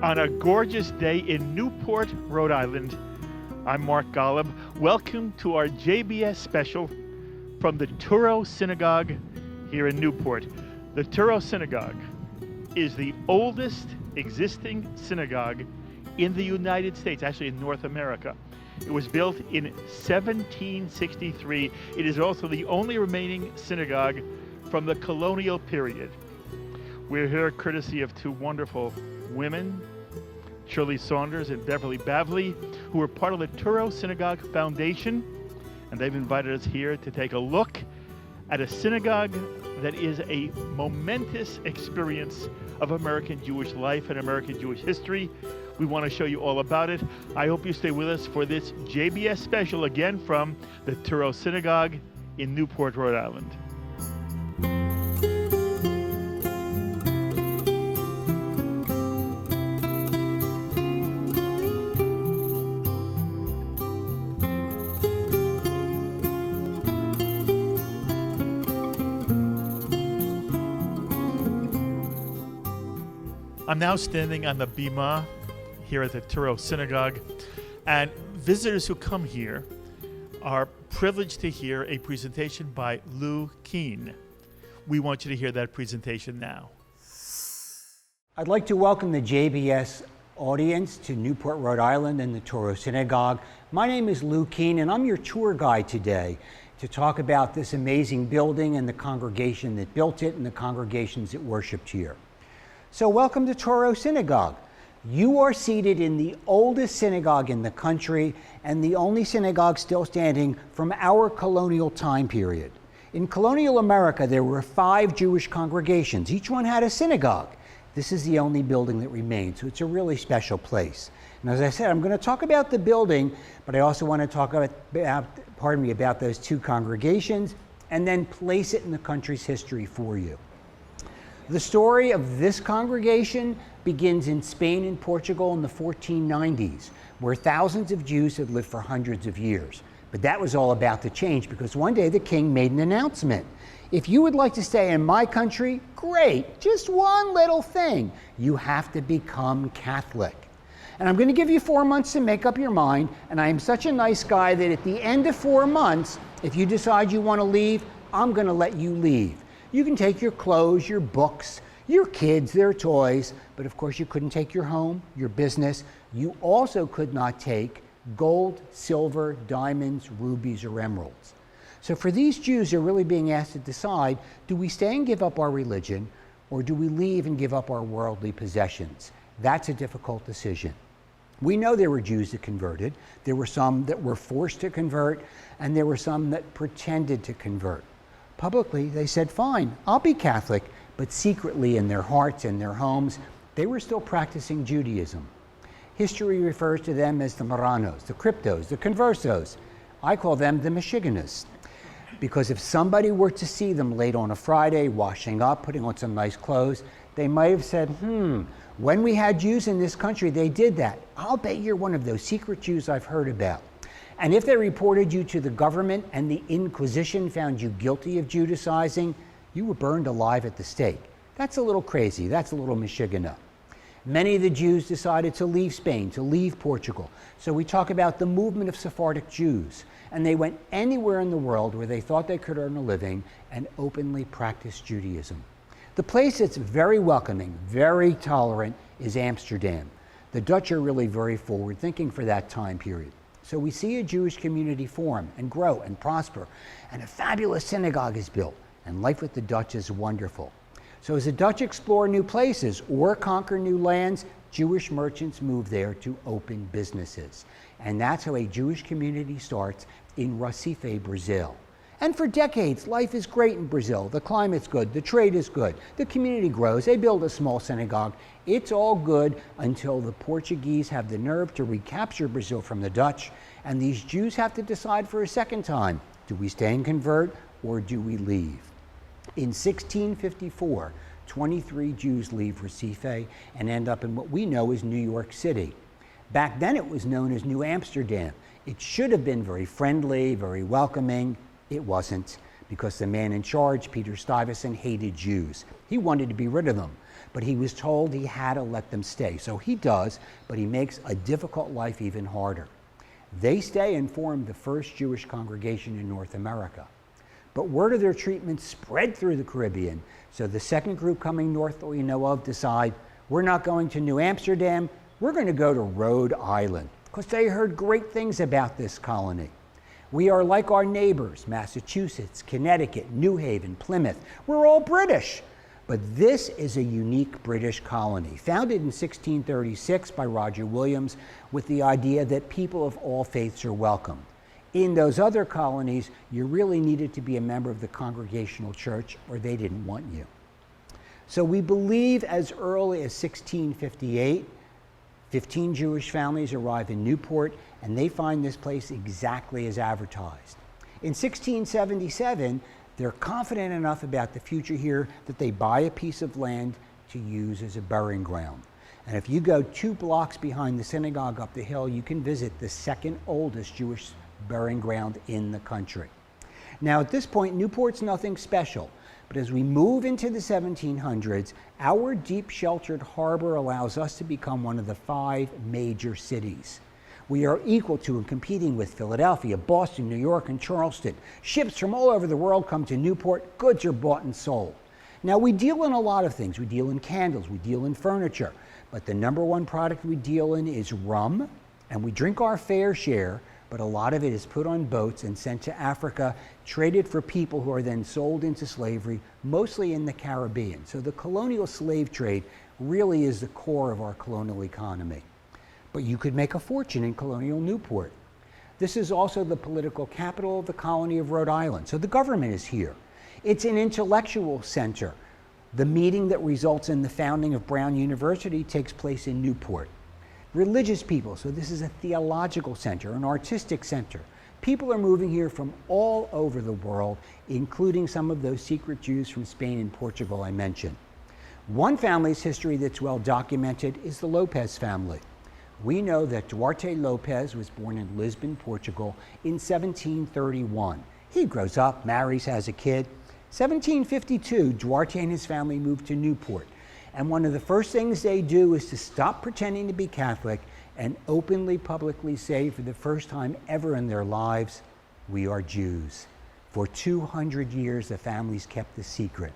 on a gorgeous day in Newport, Rhode Island. I'm Marc Golub. Welcome to our JBS special from the Touro Synagogue here in Newport. The Touro Synagogue is the oldest existing synagogue in the United States, actually in North America. It was built in 1763. It is also the only remaining synagogue from the Colonial period. We're here courtesy of two wonderful women, Shirley Saunders and Beverly Bavley, who are part of the Touro Synagogue Foundation, and they've invited us here to take a look at a synagogue that is a momentous experience of American Jewish life and American Jewish history. We want to show you all about it. I hope you stay with us for this JBS special, again from the Touro Synagogue in Newport, Rhode Island. I'm now standing on the bima here at the Touro Synagogue, and visitors who come here are privileged to hear a presentation by Lou Keen. We want you to hear that presentation now. I'd like to welcome the JBS audience to Newport, Rhode Island and the Touro Synagogue. My name is Lou Keen, and I'm your tour guide today to talk about this amazing building and the congregation that built it and the congregations that worshiped here. So welcome to Touro Synagogue. You are seated in the oldest synagogue in the country and the only synagogue still standing from our colonial time period. In colonial America, there were 5 Jewish congregations. Each one had a synagogue. This is the only building that remains, so it's a really special place. And as I said, I'm going to talk about the building, but I also want to talk about those 2 congregations and then place it in the country's history for you. The story of this congregation begins in Spain and Portugal in the 1490s, where thousands of Jews had lived for hundreds of years. But that was all about to change because one day the king made an announcement. If you would like to stay in my country, great, just one little thing. You have to become Catholic. And I'm going to give you 4 months to make up your mind, and I am such a nice guy that at the end of 4 months, if you decide you want to leave, I'm going to let you leave. You can take your clothes, your books, your kids, their toys, but of course you couldn't take your home, your business. You also could not take gold, silver, diamonds, rubies, or emeralds. So for these Jews, they're really being asked to decide, do we stay and give up our religion, or do we leave and give up our worldly possessions? That's a difficult decision. We know there were Jews that converted. There were some that were forced to convert, and there were some that pretended to convert. Publicly, they said, fine, I'll be Catholic, but secretly in their hearts and their homes, they were still practicing Judaism. History refers to them as the Marranos, the Cryptos, the Conversos. I call them the Michiganists, because if somebody were to see them late on a Friday, washing up, putting on some nice clothes, they might have said, when we had Jews in this country, they did that. I'll bet you're one of those secret Jews I've heard about. And if they reported you to the government and the Inquisition found you guilty of Judaizing, you were burned alive at the stake. That's a little crazy. That's a little Michigana. Many of the Jews decided to leave Spain, to leave Portugal. So we talk about the movement of Sephardic Jews. And they went anywhere in the world where they thought they could earn a living and openly practice Judaism. The place that's very welcoming, very tolerant, is Amsterdam. The Dutch are really very forward-thinking for that time period. So we see a Jewish community form and grow and prosper, and a fabulous synagogue is built, and life with the Dutch is wonderful. So as the Dutch explore new places or conquer new lands, Jewish merchants move there to open businesses. And that's how a Jewish community starts in Recife, Brazil. And for decades, life is great in Brazil. The climate's good, the trade is good, the community grows, they build a small synagogue. It's all good until the Portuguese have the nerve to recapture Brazil from the Dutch, and these Jews have to decide for a second time, do we stay and convert or do we leave? In 1654, 23 Jews leave Recife and end up in what we know as New York City. Back then it was known as New Amsterdam. It should have been very friendly, very welcoming. It wasn't, because the man in charge, Peter Stuyvesant, hated Jews. He wanted to be rid of them. But he was told he had to let them stay. So he does, but he makes a difficult life even harder. They stay and form the first Jewish congregation in North America. But word of their treatment spread through the Caribbean. So the second group coming north that we know of decide, we're not going to New Amsterdam, we're going to go to Rhode Island, because they heard great things about this colony. We are like our neighbors, Massachusetts, Connecticut, New Haven, Plymouth. We're all British. But this is a unique British colony, founded in 1636 by Roger Williams with the idea that people of all faiths are welcome. In those other colonies, you really needed to be a member of the Congregational Church or they didn't want you. So we believe as early as 1658, 15 Jewish families arrive in Newport and they find this place exactly as advertised. In 1677, they're confident enough about the future here that they buy a piece of land to use as a burying ground. And if you go 2 blocks behind the synagogue up the hill, you can visit the second oldest Jewish burying ground in the country. Now at this point, Newport's nothing special, but as we move into the 1700s, our deep sheltered harbor allows us to become one of the 5 major cities. We are equal to and competing with Philadelphia, Boston, New York, and Charleston. Ships from all over the world come to Newport. Goods are bought and sold. Now, we deal in a lot of things. We deal in candles, we deal in furniture, but the #1 product we deal in is rum, and we drink our fair share, but a lot of it is put on boats and sent to Africa, traded for people who are then sold into slavery, mostly in the Caribbean. So the colonial slave trade really is the core of our colonial economy. But you could make a fortune in colonial Newport. This is also the political capital of the colony of Rhode Island, so the government is here. It's an intellectual center. The meeting that results in the founding of Brown University takes place in Newport. Religious people, so this is a theological center, an artistic center. People are moving here from all over the world, including some of those secret Jews from Spain and Portugal I mentioned. One family's history that's well documented is the Lopez family. We know that Duarte Lopez was born in Lisbon, Portugal in 1731. He grows up, marries, has a kid. 1752, Duarte and his family moved to Newport. And one of the first things they do is to stop pretending to be Catholic and openly, publicly say for the first time ever in their lives, we are Jews. For 200 years, the families kept the secret.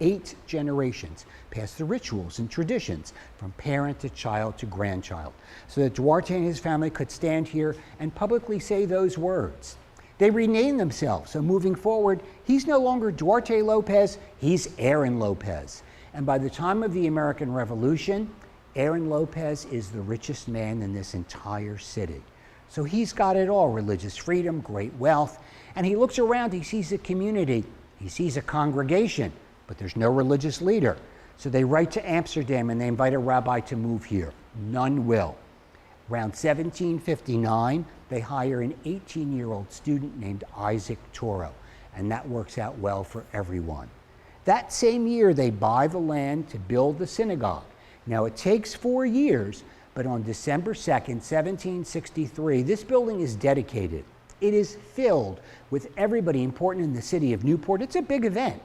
8 generations passed the rituals and traditions from parent to child to grandchild, so that Duarte and his family could stand here and publicly say those words. They renamed themselves, so moving forward, he's no longer Duarte Lopez, he's Aaron Lopez. And by the time of the American Revolution, Aaron Lopez is the richest man in this entire city. So he's got it all, religious freedom, great wealth, and he looks around, he sees a community, he sees a congregation, but there's no religious leader. So they write to Amsterdam and they invite a rabbi to move here. None will. Around 1759, they hire an 18-year-old student named Isaac Touro, and that works out well for everyone. That same year, they buy the land to build the synagogue. Now, it takes 4 years, but on December 2nd, 1763, this building is dedicated. It is filled with everybody important in the city of Newport. It's a big event.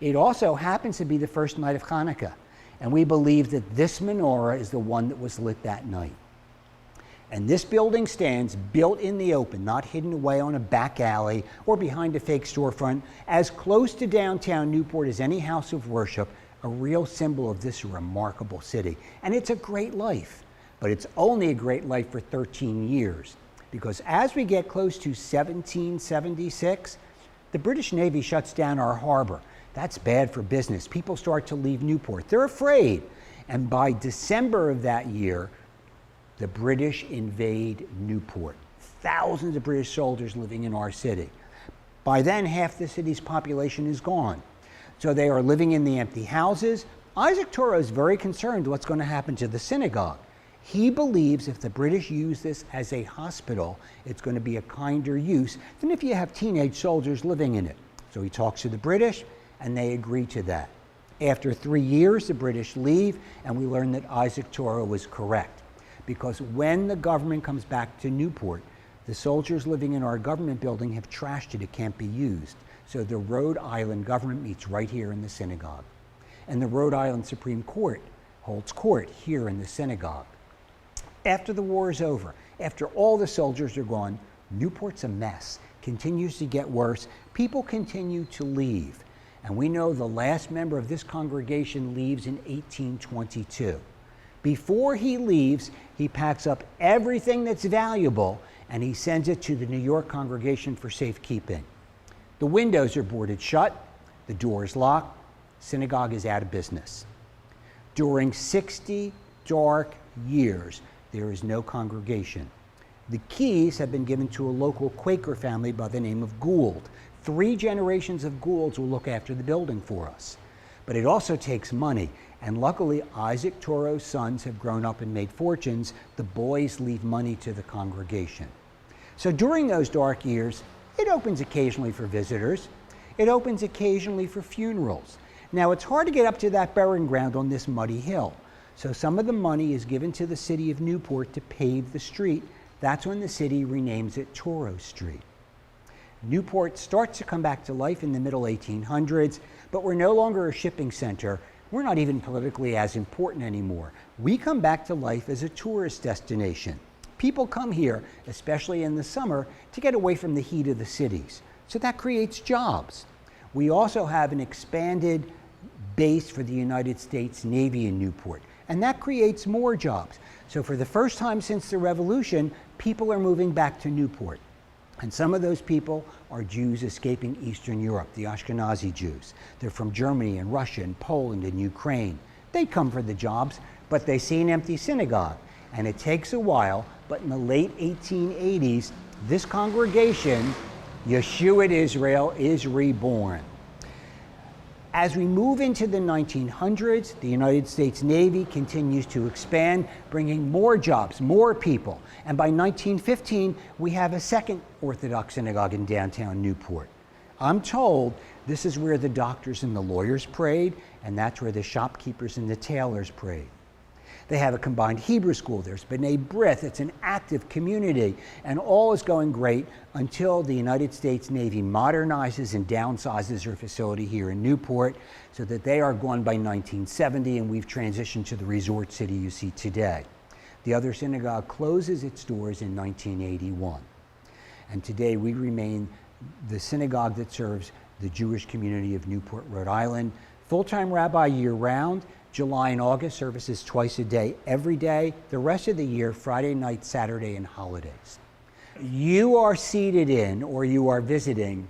It also happens to be the first night of Hanukkah, and we believe that this menorah is the one that was lit that night. And this building stands built in the open, not hidden away on a back alley or behind a fake storefront, as close to downtown Newport as any house of worship, a real symbol of this remarkable city. And it's a great life, but it's only a great life for 13 years, because as we get close to 1776, the British Navy shuts down our harbor. That's bad for business. People start to leave Newport. They're afraid. And by December of that year, the British invade Newport. Thousands of British soldiers living in our city. By then, half the city's population is gone. So they are living in the empty houses. Isaac Touro is very concerned what's going to happen to the synagogue. He believes if the British use this as a hospital, it's going to be a kinder use than if you have teenage soldiers living in it. So he talks to the British, and they agree to that. After 3 years, the British leave, and we learn that Isaac Touro was correct. Because when the government comes back to Newport, the soldiers living in our government building have trashed it. It can't be used. So the Rhode Island government meets right here in the synagogue. and the Rhode Island Supreme Court holds court here in the synagogue. After the war is over, after all the soldiers are gone, Newport's a mess, continues to get worse. People continue to leave. And we know the last member of this congregation leaves in 1822. Before he leaves, he packs up everything that's valuable and he sends it to the New York Congregation for safekeeping. The windows are boarded shut, the door is locked, synagogue is out of business. During 60 dark years, there is no congregation. The keys have been given to a local Quaker family by the name of Gould. 3 generations of Goulds will look after the building for us. But it also takes money, and luckily Isaac Touro's sons have grown up and made fortunes. The boys leave money to the congregation. So during those dark years, it opens occasionally for visitors. It opens occasionally for funerals. Now it's hard to get up to that burying ground on this muddy hill. So some of the money is given to the city of Newport to pave the street. That's when the city renames it Touro Street. Newport starts to come back to life in the middle 1800s, but we're no longer a shipping center. We're not even politically as important anymore. We come back to life as a tourist destination. People come here, especially in the summer, to get away from the heat of the cities. So that creates jobs. We also have an expanded base for the United States Navy in Newport, and that creates more jobs. So for the first time since the Revolution, people are moving back to Newport. And some of those people are Jews escaping Eastern Europe, the Ashkenazi Jews. They're from Germany and Russia and Poland and Ukraine. They come for the jobs, but they see an empty synagogue. And it takes a while, but in the late 1880s, this congregation, Jeshuat Israel, is reborn. As we move into the 1900s, the United States Navy continues to expand, bringing more jobs, more people. And by 1915, we have a second Orthodox synagogue in downtown Newport. I'm told this is where the doctors and the lawyers prayed, and that's where the shopkeepers and the tailors prayed. They have a combined Hebrew school. There's B'nai B'rith. It's an active community. And all is going great until the United States Navy modernizes and downsizes their facility here in Newport so that they are gone by 1970, and we've transitioned to the resort city you see today. The other synagogue closes its doors in 1981. And today we remain the synagogue that serves the Jewish community of Newport, Rhode Island. Full-time rabbi year-round. July and August services twice a day, every day. The rest of the year, Friday night, Saturday, and holidays. You are seated in, or you are visiting,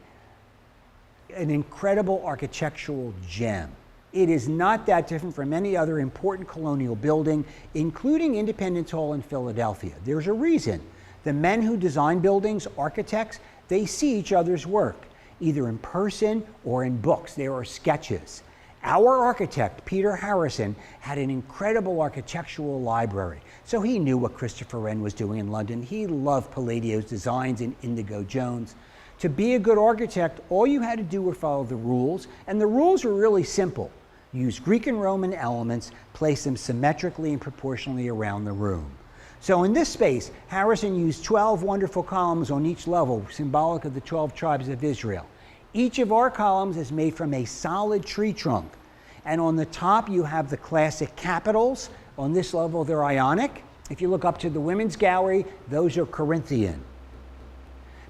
an incredible architectural gem. It is not that different from any other important colonial building, including Independence Hall in Philadelphia. There's a reason. The men who design buildings, architects, they see each other's work, either in person or in books. There are sketches. Our architect, Peter Harrison, had an incredible architectural library. So he knew what Christopher Wren was doing in London. He loved Palladio's designs and Indigo Jones. To be a good architect, all you had to do was follow the rules, and the rules were really simple. Use Greek and Roman elements, place them symmetrically and proportionally around the room. So in this space, Harrison used 12 wonderful columns on each level, symbolic of the 12 tribes of Israel. Each of our columns is made from a solid tree trunk. And on the top, you have the classic capitals. On this level, they're Ionic. If you look up to the women's gallery, those are Corinthian.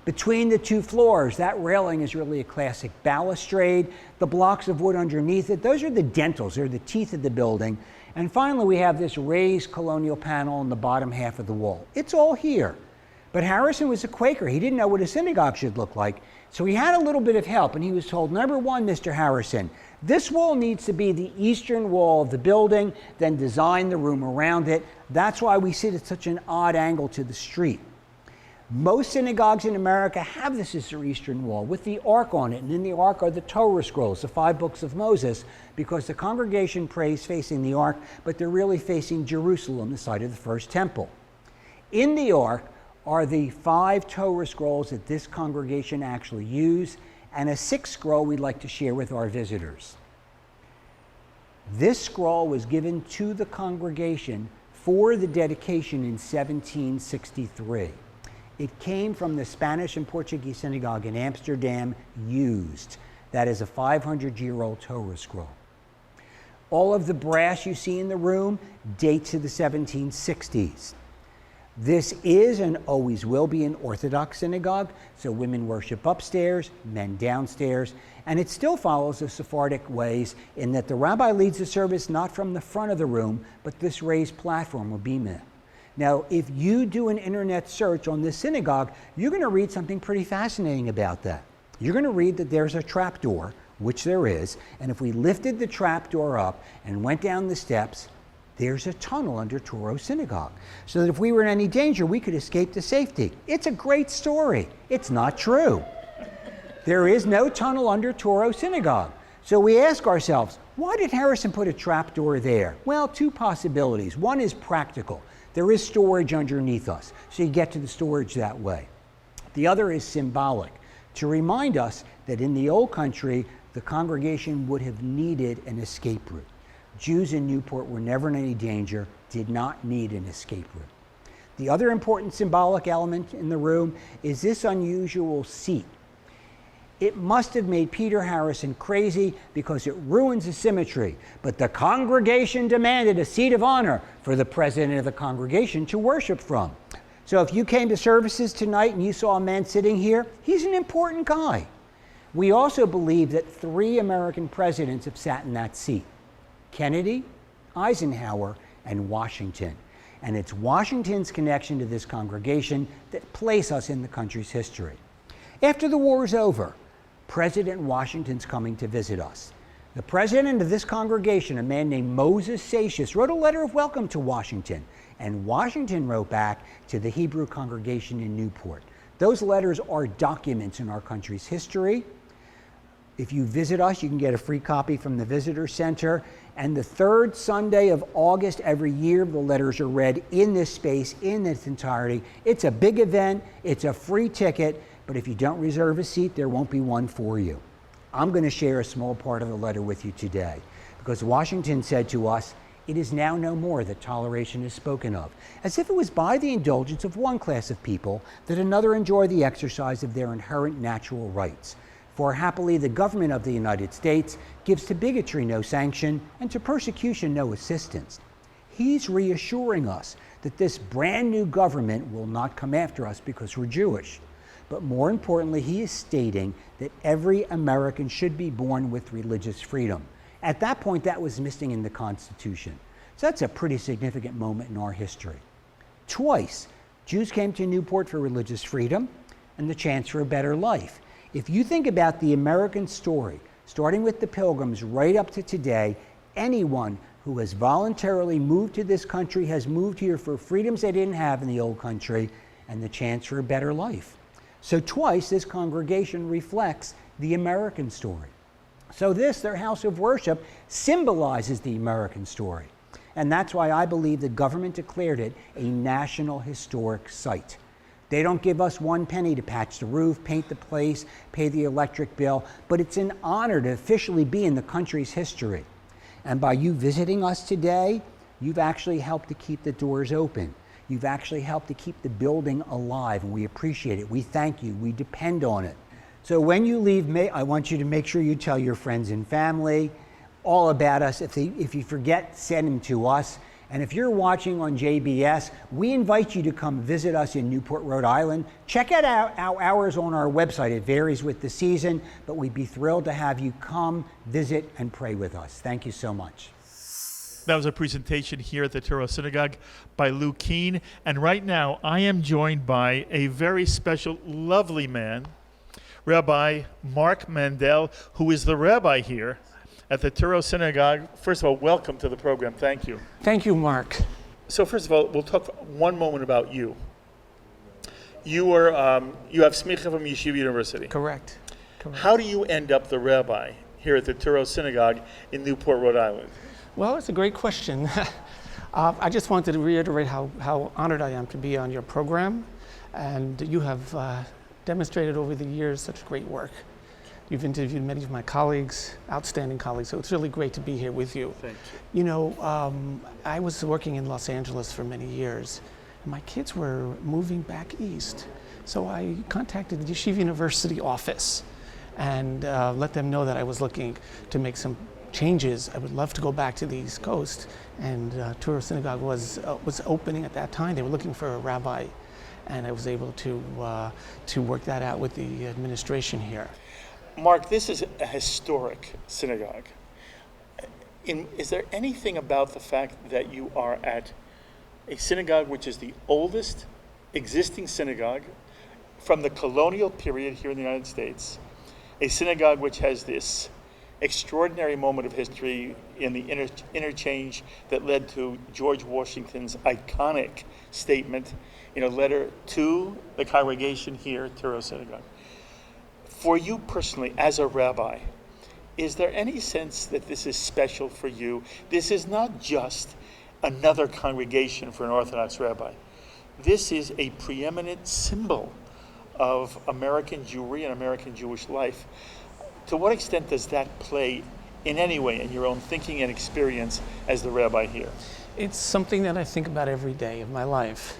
Between the two floors, that railing is really a classic balustrade. The blocks of wood underneath it, those are the dentils. They're the teeth of the building. And finally, we have this raised colonial panel on the bottom half of the wall. It's all here. But Harrison was a Quaker. He didn't know what a synagogue should look like. So he had a little bit of help, and he was told, number one, Mr. Harrison, this wall needs to be the eastern wall of the building, then design the room around it. That's why we sit at such an odd angle to the street. Most synagogues in America have this as their eastern wall with the ark on it, and in the ark are the Torah Scrolls, the 5 books of Moses, because the congregation prays facing the ark, but they're really facing Jerusalem, the site of the first temple. In the ark are the 5 Torah Scrolls that this congregation actually used, and a 6th scroll we'd like to share with our visitors. This scroll was given to the congregation for the dedication in 1763. It came from the Spanish and Portuguese synagogue in Amsterdam, used. That is a 500-year-old Torah scroll. All of the brass you see in the room dates to the 1760s. This is and always will be an Orthodox synagogue, so women worship upstairs, men downstairs, and it still follows the Sephardic ways in that the rabbi leads the service not from the front of the room, but this raised platform or bima. Now, if you do an internet search on this synagogue, you're going to read something pretty fascinating about that. You're going to read that there's a trap door, which there is, and if we lifted the trap door up and went down the steps, there's a tunnel under Touro Synagogue, so that if we were in any danger, we could escape to safety. It's a great story. It's not true. There is no tunnel under Touro Synagogue. So we ask ourselves, why did Harrison put a trap door there? Well, two possibilities. One is practical. There is storage underneath us, so you get to the storage that way. The other is symbolic, to remind us that in the old country, the congregation would have needed an escape route. Jews in Newport were never in any danger, did not need an escape route. The other important symbolic element in the room is this unusual seat. It must have made Peter Harrison crazy because it ruins the symmetry, but the congregation demanded a seat of honor for the president of the congregation to worship from. So if you came to services tonight and you saw a man sitting here, he's an important guy. We also believe that 3 American presidents have sat in that seat: Kennedy, Eisenhower, and Washington. And it's Washington's connection to this congregation that place us in the country's history. After the war is over, President Washington's coming to visit us. The president of this congregation, a man named Moses Seixas, wrote a letter of welcome to Washington, and Washington wrote back to the Hebrew congregation in Newport. Those letters are documents in our country's history. If you visit us, you can get a free copy from the Visitor Center. And the 3rd Sunday of August every year, the letters are read in this space in its entirety. It's a big event. It's a free ticket. But if you don't reserve a seat, there won't be one for you. I'm going to share a small part of the letter with you today, because Washington said to us, "It is now no more that toleration is spoken of, as if it was by the indulgence of one class of people that another enjoy the exercise of their inherent natural rights. For happily the government of the United States gives to bigotry no sanction and to persecution no assistance." He's reassuring us that this brand new government will not come after us because we're Jewish. But more importantly, he is stating that every American should be born with religious freedom. At that point, that was missing in the Constitution. So that's a pretty significant moment in our history. Twice, Jews came to Newport for religious freedom and the chance for a better life. If you think about the American story, starting with the Pilgrims right up to today, anyone who has voluntarily moved to this country has moved here for freedoms they didn't have in the old country and the chance for a better life. So twice this congregation reflects the American story. So this, their house of worship, symbolizes the American story. And that's why I believe the government declared it a National Historic Site. They don't give us 1 penny to patch the roof, paint the place, pay the electric bill, but it's an honor to officially be in the country's history. And by you visiting us today, you've actually helped to keep the doors open. You've actually helped to keep the building alive, and we appreciate it. We thank you. We depend on it. So when you leave, I want you to make sure you tell your friends and family all about us. If you forget, send them to us. And if you're watching on JBS, we invite you to come visit us in Newport, Rhode Island. Check out our hours on our website. It varies with the season, but we'd be thrilled to have you come, visit, and pray with us. Thank you so much. That was a presentation here at the Touro Synagogue by Lou Keene. And right now, I am joined by a very special, lovely man, Rabbi Marc Mandel, who is the rabbi here at the Touro Synagogue. First of all, welcome to the program. Thank you. Thank you, Marc. So first of all, we'll talk one moment about you. You have smicha from Yeshiva University. Correct. How do you end up the rabbi here at the Touro Synagogue in Newport, Rhode Island? Well, it's a great question. I just wanted to reiterate how honored I am to be on your program, and you have demonstrated over the years such great work. You've interviewed many of my colleagues, outstanding colleagues, so it's really great to be here with you. Thank you. You know, I was working in Los Angeles for many years, and my kids were moving back east. So I contacted the Yeshiva University office and let them know that I was looking to make some changes, I would love to go back to the East Coast. And Touro Synagogue was opening at that time. They were looking for a rabbi, and I was able to work that out with the administration here. Marc, this is a historic synagogue. Is there anything about the fact that you are at a synagogue which is the oldest existing synagogue from the colonial period here in the United States, a synagogue which has this extraordinary moment of history in the interchange that led to George Washington's iconic statement in a letter to the congregation here at Touro Synagogue? For you personally, as a rabbi, is there any sense that this is special for you? This is not just another congregation for an Orthodox rabbi. This is a preeminent symbol of American Jewry and American Jewish life. To what extent does that play in any way in your own thinking and experience as the rabbi here? It's something that I think about every day of my life.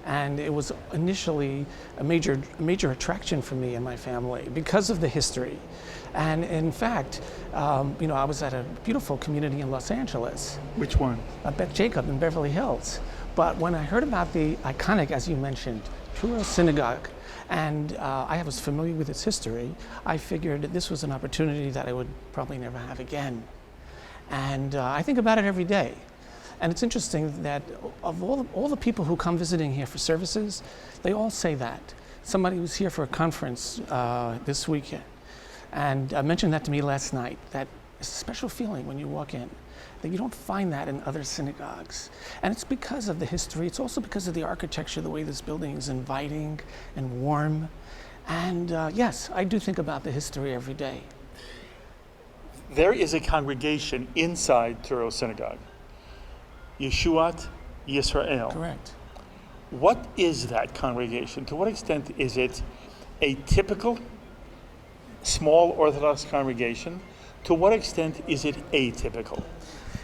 And it was initially a major attraction for me and my family because of the history. And in fact, I was at a beautiful community in Los Angeles. Which one? Beth Jacob in Beverly Hills. But when I heard about the iconic, as you mentioned, Touro Synagogue, and I was familiar with its history, I figured that this was an opportunity that I would probably never have again. And I think about it every day. And it's interesting that of all the people who come visiting here for services, they all say that. Somebody was here for a conference this weekend, and mentioned that to me last night, that it's a special feeling when you walk in, that you don't find that in other synagogues. And it's because of the history. It's also because of the architecture, the way this building is inviting and warm. And yes, I do think about the history every day. There is a congregation inside Touro Synagogue, Jeshuat Israel. Correct. What is that congregation? To what extent is it a typical small Orthodox congregation? To what extent is it atypical?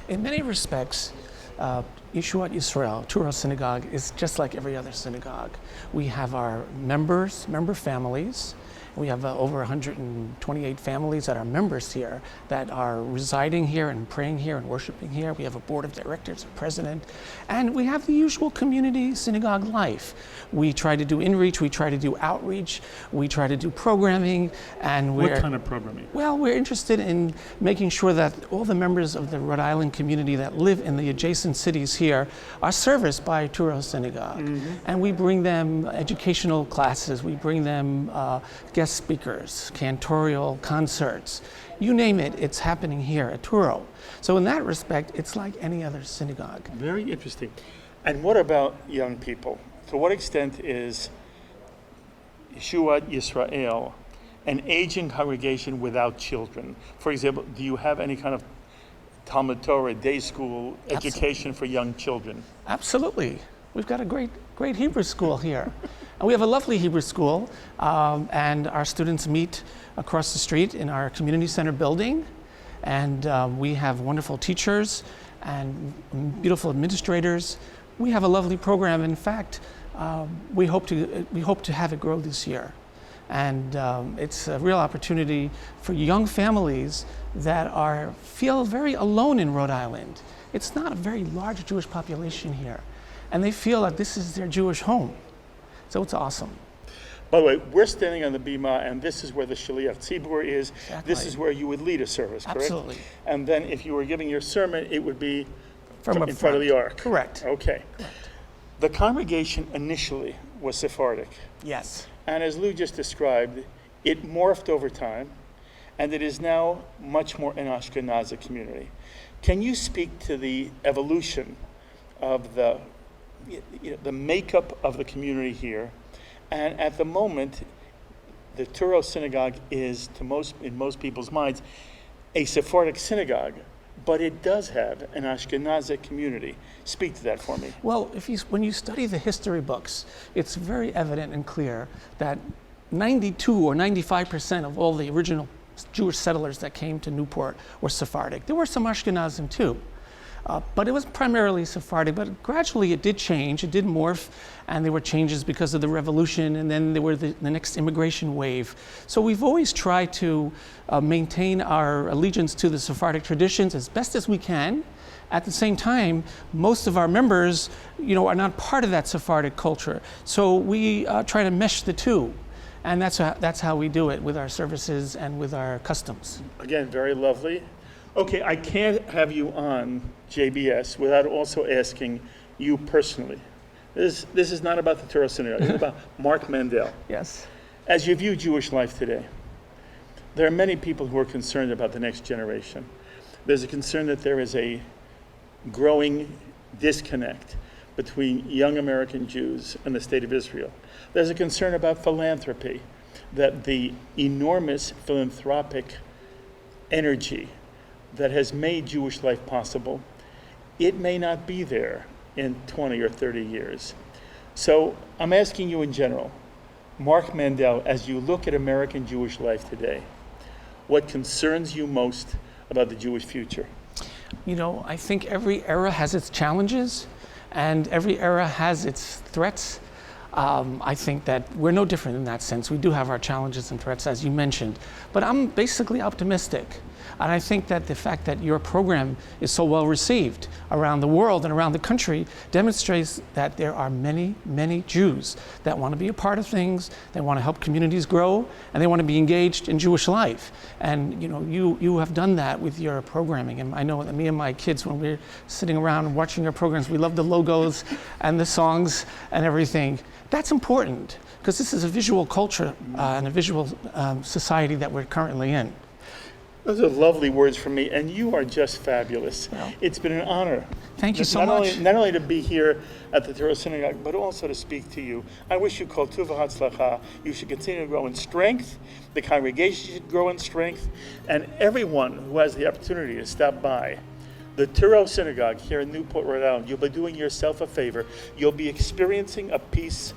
In many respects, Jeshuat Israel, Touro Synagogue, is just like every other synagogue. We have our member families. We have over 128 families that are members here that are residing here and praying here and worshiping here. We have a board of directors, a president, and we have the usual community synagogue life. We try to do inreach, we try to do outreach, we try to do programming, and What kind of programming? Well, we're interested in making sure that all the members of the Rhode Island community that live in the adjacent cities here are serviced by Touro Synagogue. Mm-hmm. And we bring them educational classes, we bring them guest speakers, cantorial concerts, you name it, it's happening here at Touro. So in that respect, it's like any other synagogue. Very interesting. And what about young people? To what extent is Jeshuat Israel an aging congregation without children? For example, do you have any kind of Talmud Torah, day school education for young children? Absolutely. We've got a great Hebrew school here. And we have a lovely Hebrew school, and our students meet across the street in our community center building. And we have wonderful teachers and beautiful administrators. We have a lovely program. In fact, we hope to have it grow this year. And it's a real opportunity for young families that feel very alone in Rhode Island. It's not a very large Jewish population here, and they feel like this is their Jewish home. So it's awesome. By the way, we're standing on the bima, and this is where the Shaliach Tzibur is. Exactly. This is where you would lead a service, correct? Absolutely. And then if you were giving your sermon, it would be in front of the ark. Correct. Okay. Correct. The congregation initially was Sephardic. Yes. And as Lou just described, it morphed over time, and it is now much more an Ashkenazi community. Can you speak to the evolution of the makeup of the community here? And at the moment, the Touro Synagogue is, in most people's minds, a Sephardic synagogue, but it does have an Ashkenazi community. Speak to that for me. Well, when you study the history books, it's very evident and clear that 92 or 95% of all the original Jewish settlers that came to Newport were Sephardic. There were some Ashkenazim too. But it was primarily Sephardic, but gradually it did change, it did morph, and there were changes because of the revolution, and then there were the next immigration wave. So we've always tried to maintain our allegiance to the Sephardic traditions as best as we can. At the same time, most of our members, are not part of that Sephardic culture. So we try to mesh the two. And that's how we do it with our services and with our customs. Again, very lovely. Okay, I can't have you on JBS without also asking you personally. This is not about the Touro Synagogue, it's about Marc Mandel. Yes. As you view Jewish life today, there are many people who are concerned about the next generation. There's a concern that there is a growing disconnect between young American Jews and the state of Israel. There's a concern about philanthropy, that the enormous philanthropic energy that has made Jewish life possible, it may not be there in 20 or 30 years. So I'm asking you in general, Marc Mandel, as you look at American Jewish life today, what concerns you most about the Jewish future? I think every era has its challenges, and every era has its threats. I think that we're no different in that sense. We do have our challenges and threats, as you mentioned, but I'm basically optimistic. And I think that the fact that your program is so well received around the world and around the country demonstrates that there are many, many Jews that want to be a part of things, they want to help communities grow, and they want to be engaged in Jewish life. And you have done that with your programming. And I know that me and my kids, when we're sitting around and watching your programs, we love the logos and the songs and everything. That's important, because this is a visual culture and a visual society that we're currently in. Those are lovely words from me, and you are just fabulous. Well, it's been an honor. Thank you so much. Not only to be here at the Touro Synagogue, but also to speak to you. I wish you kol tuv v'hatzlacha. You should continue to grow in strength. The congregation should grow in strength, and everyone who has the opportunity to stop by the Touro Synagogue here in Newport, Rhode Island, you'll be doing yourself a favor. You'll be experiencing a piece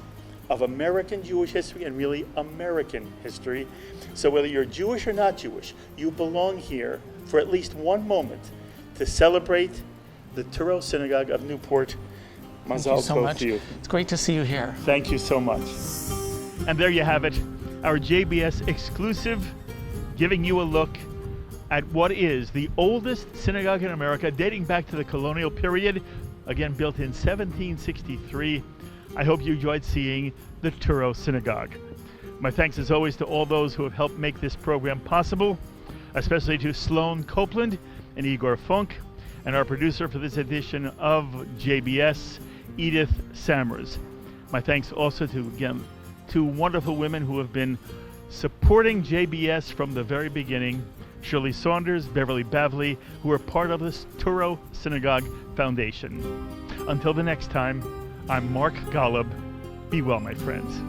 of American Jewish history, and really American history. So whether you're Jewish or not Jewish, you belong here for at least one moment to celebrate the Touro Synagogue of Newport. Mazal tov to you. It's great to see you here. Thank you so much. And there you have it, our JBS exclusive, giving you a look at what is the oldest synagogue in America, dating back to the colonial period, again built in 1763. I hope you enjoyed seeing the Touro Synagogue. My thanks as always to all those who have helped make this program possible, especially to Sloan Copeland and Igor Funk, and our producer for this edition of JBS, Edith Sammers. My thanks also to, again, two wonderful women who have been supporting JBS from the very beginning, Shirley Saunders, Beverly Bavley, who are part of this Touro Synagogue Foundation. Until the next time, I'm Marc Golub. Be well, my friends.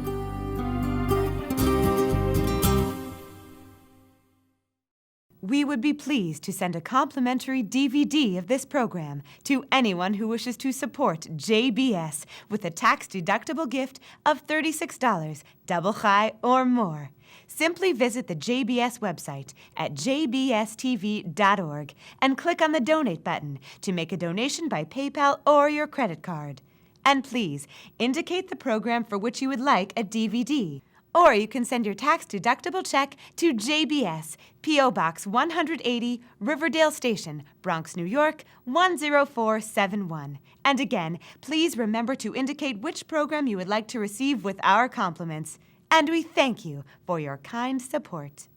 We would be pleased to send a complimentary DVD of this program to anyone who wishes to support JBS with a tax-deductible gift of $36, double chai or more. Simply visit the JBS website at jbstv.org and click on the Donate button to make a donation by PayPal or your credit card. And please, indicate the program for which you would like a DVD. Or you can send your tax-deductible check to JBS, P.O. Box 180, Riverdale Station, Bronx, New York, 10471. And again, please remember to indicate which program you would like to receive with our compliments. And we thank you for your kind support.